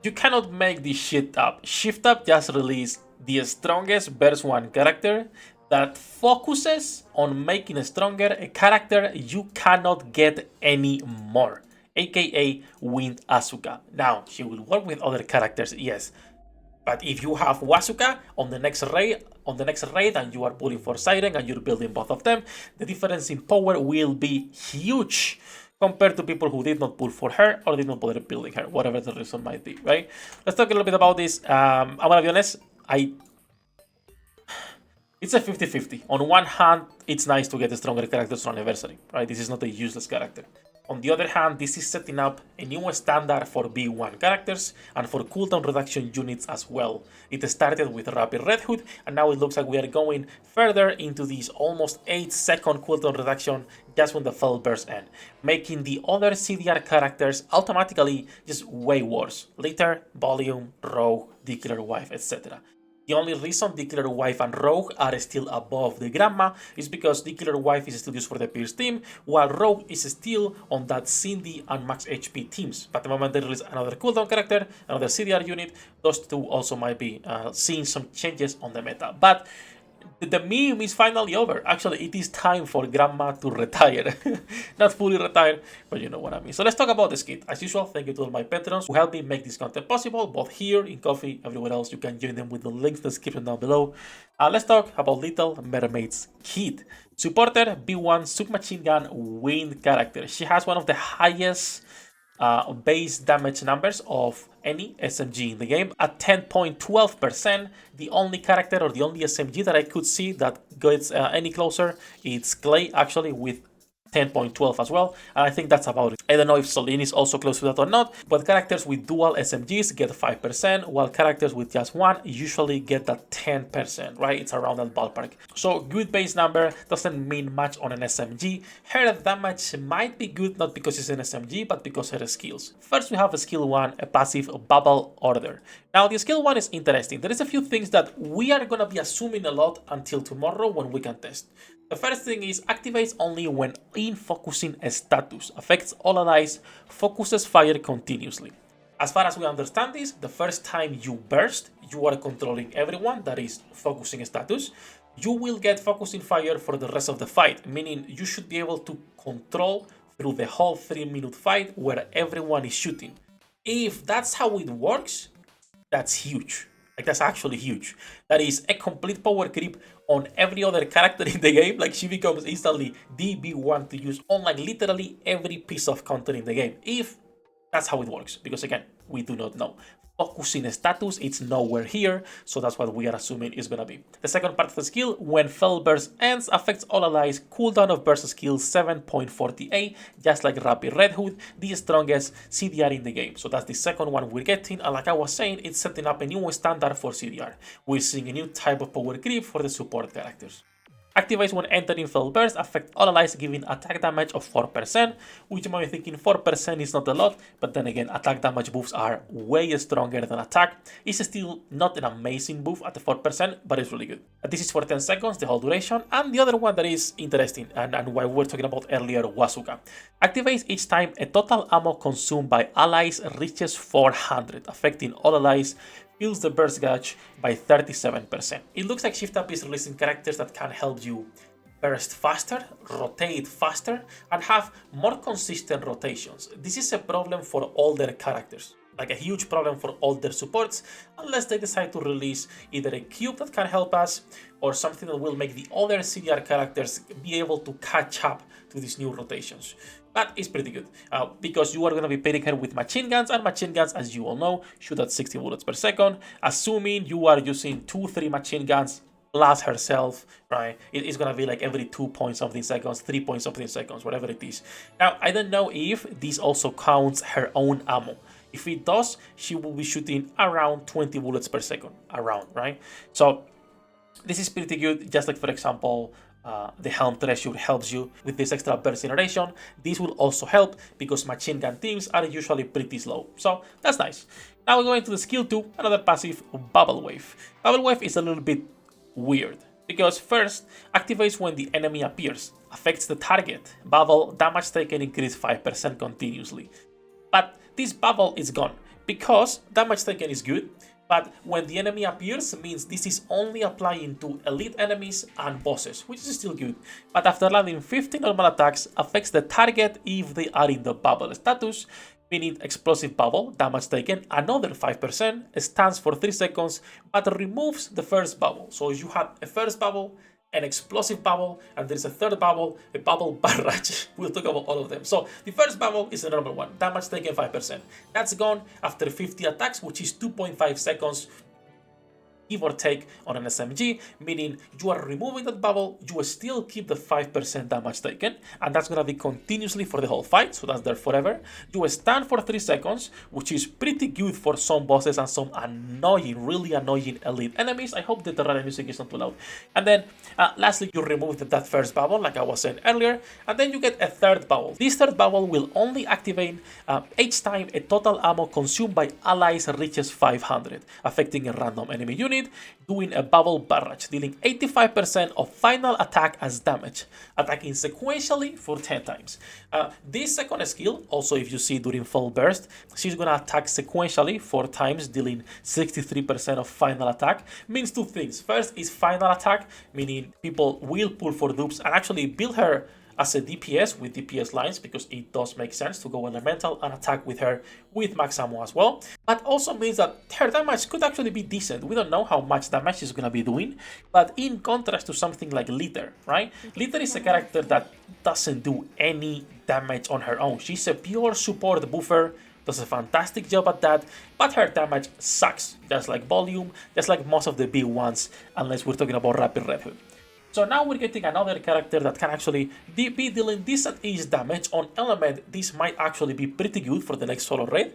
You cannot make this shit up. Shift Up just released the strongest verse 1 character that focuses on making stronger a character you cannot get anymore, aka Wind Asuka. Now, she will work with other characters, yes, but if you have Wasuka on the next raid, and you are pulling for Siren and you're building both of them, the difference in power will be huge compared to people who did not pull for her or did not bother building her, whatever the reason might be, right? Let's talk a little bit about this. I'm gonna be honest, it's a 50-50. On one hand, it's nice to get stronger characters on Anniversary, right? This is not a useless character. On the other hand, this is setting up a new standard for B1 characters and for cooldown reduction units as well. It started with Rapid Red Hood, and now it looks like we are going further into this almost 8-second cooldown reduction just when the Fell Burst end, making the other CDR characters automatically just way worse. Litter, Volume, Rogue, Declare Wife, etc. The only reason Declare Wife and Rogue are still above the Grandma is because Declare Wife is still used for the Pierce team, while Rogue is still on that Cindy and Max HP teams. But the moment they release another cooldown character, another CDR unit, those two also might be seeing some changes on the meta. But the meme is finally over. Actually, it is time for Grandma to retire. Not fully retire, but you know what I mean. So let's talk about the skit. As usual, thank you to all my patrons who help me make this content possible, both here, in Coffee, everywhere else. You can join them with the links in the description down below. Let's talk about Little Mermaid's kit. Supporter, B1 Submachine Gun Wind character. She has one of the highest base damage numbers of any SMG in the game at 10.12%. The only character or the only SMG that I could see that gets any closer, it's Clay, actually, with 10.12 as well, and I think that's about it. I don't know if Solene is also close to that or not, but characters with dual SMGs get 5%, while characters with just one usually get that 10%, right? It's around that ballpark. So good base number doesn't mean much on an SMG. Her damage might be good not because it's an SMG, but because her skills. First we have a skill 1, a passive Bubble Order. Now the skill 1 is interesting. There is a few things that we are gonna be assuming a lot until tomorrow when we can test. The first thing is activates only when in focusing status, affects all allies, focuses fire continuously. As far as we understand this, the first time you burst, you are controlling everyone, that is focusing status. You will get focusing fire for the rest of the fight, meaning you should be able to control through the whole 3-minute fight where everyone is shooting. If that's how it works, that's huge. Like, that's actually huge. That is a complete power creep on every other character in the game. Like, she becomes instantly DB1 to use on like literally every piece of content in the game. If that's how it works. Because again, we do not know. Focusing status, it's nowhere here, so that's what we are assuming is gonna be. The second part of the skill, when Fell Burst ends, affects all allies, cooldown of burst skill 7.48, just like Rapid Red Hood, the strongest CDR in the game. So that's the second one we're getting, and like I was saying, it's setting up a new standard for CDR. We're seeing a new type of power creep for the support characters. Activates when entering Fell Burst, affect all allies giving attack damage of 4%, which you might be thinking 4% is not a lot, but then again, attack damage buffs are way stronger than attack. It's still not an amazing buff at the 4%, but it's really good. This is for 10 seconds, the whole duration, and the other one that is interesting, and what we were talking about earlier, Wasuka. Activates each time a total ammo consumed by allies reaches 400, affecting all allies, fills the burst gauge by 37%. It looks like Shift Up is releasing characters that can help you burst faster, rotate faster, and have more consistent rotations. This is a problem for all their characters, like a huge problem for all their supports, unless they decide to release either a cube that can help us or something that will make the other CDR characters be able to catch up to these new rotations. But it's pretty good because you are going to be pairing her with machine guns, and machine guns, as you all know, shoot at 60 bullets per second. Assuming you are using 2-3 machine guns plus herself, right? It's going to be like every 2 point something seconds, 3 point something seconds, whatever it is. Now, I don't know if this also counts her own ammo. If it does, she will be shooting around 20 bullets per second, around, right? So this is pretty good, just like, for example, the Helm Treasure helps you with this extra burst generation. This will also help because machine gun teams are usually pretty slow, so that's nice. Now we're going to the skill 2, another passive, Bubble Wave. Bubble Wave is a little bit weird because first activates when the enemy appears, affects the target, bubble, damage taken increase 5% continuously. But this bubble is gone because damage taken is good, but when the enemy appears means this is only applying to elite enemies and bosses, which is still good. But after landing 50 normal attacks, affects the target if they are in the bubble status, meaning explosive bubble, damage taken, another 5%, stands for 3 seconds, but removes the first bubble. So if you had a first bubble, an explosive bubble, and there's a third bubble, a bubble barrage. We'll talk about all of them. So the first bubble is the normal one, damage taken 5%. That's gone after 50 attacks, which is 2.5 seconds, give or take, on an SMG, meaning you are removing that bubble, you still keep the 5% damage taken, and that's gonna be continuously for the whole fight, so that's there forever. You stand for 3 seconds, which is pretty good for some bosses and some annoying, really annoying elite enemies. I hope that the random music is not too loud. And then lastly, you remove that first bubble, like I was saying earlier, and then you get a third bubble. This third bubble will only activate each time a total ammo consumed by allies reaches 500, affecting a random enemy unit, doing a bubble barrage, dealing 85% of final attack as damage, attacking sequentially for 10 times. This second skill, also if you see during full burst, she's gonna attack sequentially 4 times, dealing 63% of final attack. Means 2 things. First is final attack, meaning people will pull for dupes and actually build her as a DPS with DPS lines, because it does make sense to go elemental and attack with her with max ammo as well. But also means that her damage could actually be decent. We don't know how much damage she's gonna be doing, but in contrast to something like Litter, right? Litter is a character that doesn't do any damage on her own. She's a pure support buffer, does a fantastic job at that, but her damage sucks, just like volume, just like most of the big ones, unless we're talking about Rapid Red Hood. So now we're getting another character that can actually be dealing decent-ish damage on element. This might actually be pretty good for the next solo raid,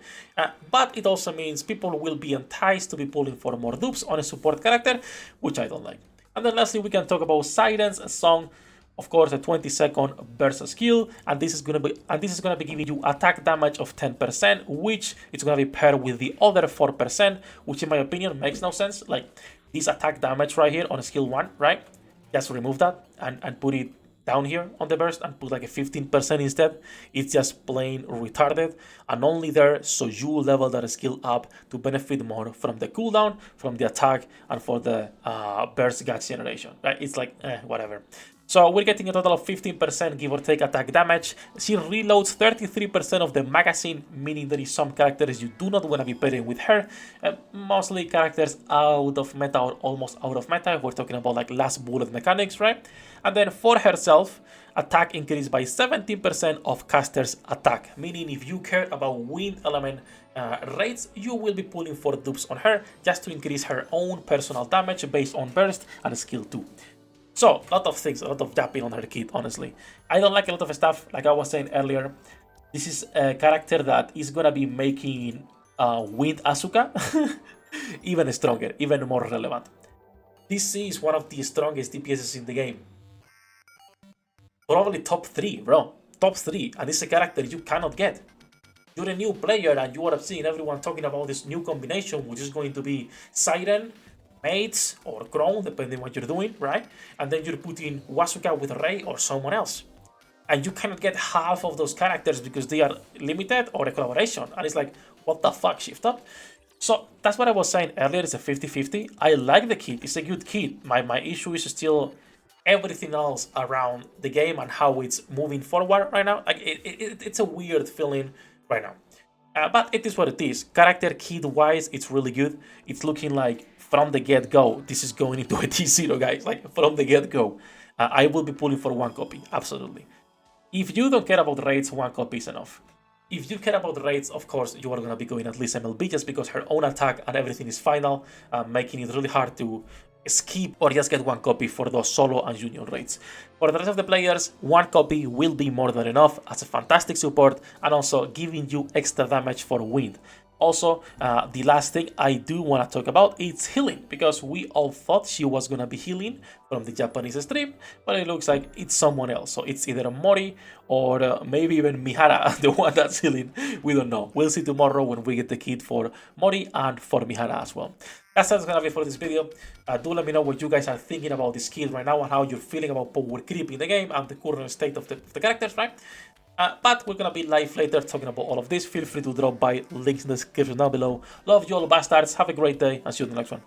but it also means people will be enticed to be pulling for more dupes on a support character, which I don't like. And then lastly, we can talk about Siren's Song. Of course, a 20-second burst skill, and this is gonna be giving you attack damage of 10%, which it's gonna be paired with the other 4%, which in my opinion makes no sense. Like this attack damage right here on skill 1, right? Just remove that and put it down here on the burst and put like a 15% instead. It's just plain retarded, and only there so you level that skill up to benefit more from the cooldown, from the attack, and for the burst gas generation, right? It's like whatever. So we're getting a total of 15% give or take attack damage. She reloads 33% of the magazine, meaning there is some characters you do not want to be pairing with her. Mostly characters out of meta or almost out of meta. We're talking about like last bullet mechanics, right? And then for herself, attack increased by 17% of caster's attack, meaning if you care about wind element rates, you will be pulling for dupes on her just to increase her own personal damage based on burst and skill 2. So, a lot of things, a lot of dapping on her kit, honestly. I don't like a lot of stuff, like I was saying earlier. This is a character that is gonna be making Wind Asuka even stronger, even more relevant. This is one of the strongest DPSs in the game. Probably top 3, bro. Top 3, and this is a character you cannot get. You're a new player and you are seeing everyone talking about this new combination, which is going to be Siren, Mates or Crown, depending what you're doing, right? And then you're putting Wasuka with Rei or someone else. And you cannot get half of those characters because they are limited or a collaboration. And it's like, what the fuck, shift up? So that's what I was saying earlier, it's a 50-50. I like the kit, it's a good kit. My issue is still everything else around the game and how it's moving forward right now. Like it's a weird feeling right now. But it is what it is. Character kit-wise, it's really good. It's looking like from the get-go, this is going into a T0, guys. Like, from the get-go. I will be pulling for 1 copy, absolutely. If you don't care about raids, 1 copy is enough. If you care about raids, of course, you are going to be going at least MLB just because her own attack and everything is final, making it really hard to skip or just get 1 copy for those solo and union raids. For the rest of the players, 1 copy will be more than enough as a fantastic support and also giving you extra damage for wind. Also, the last thing I do want to talk about is healing, because we all thought she was going to be healing from the Japanese stream, but it looks like it's someone else. So it's either Mori or maybe even Mihara, the one that's healing. We don't know. We'll see tomorrow when we get the kit for Mori and for Mihara as well. That's going to be for this video. Do let me know what you guys are thinking about this kit right now and how you're feeling about power creep in the game and the current state of the characters, right? But we're gonna be live later talking about all of this. Feel free to drop by, links in the description down below. Love you all bastards, have a great day, and see you in the next one.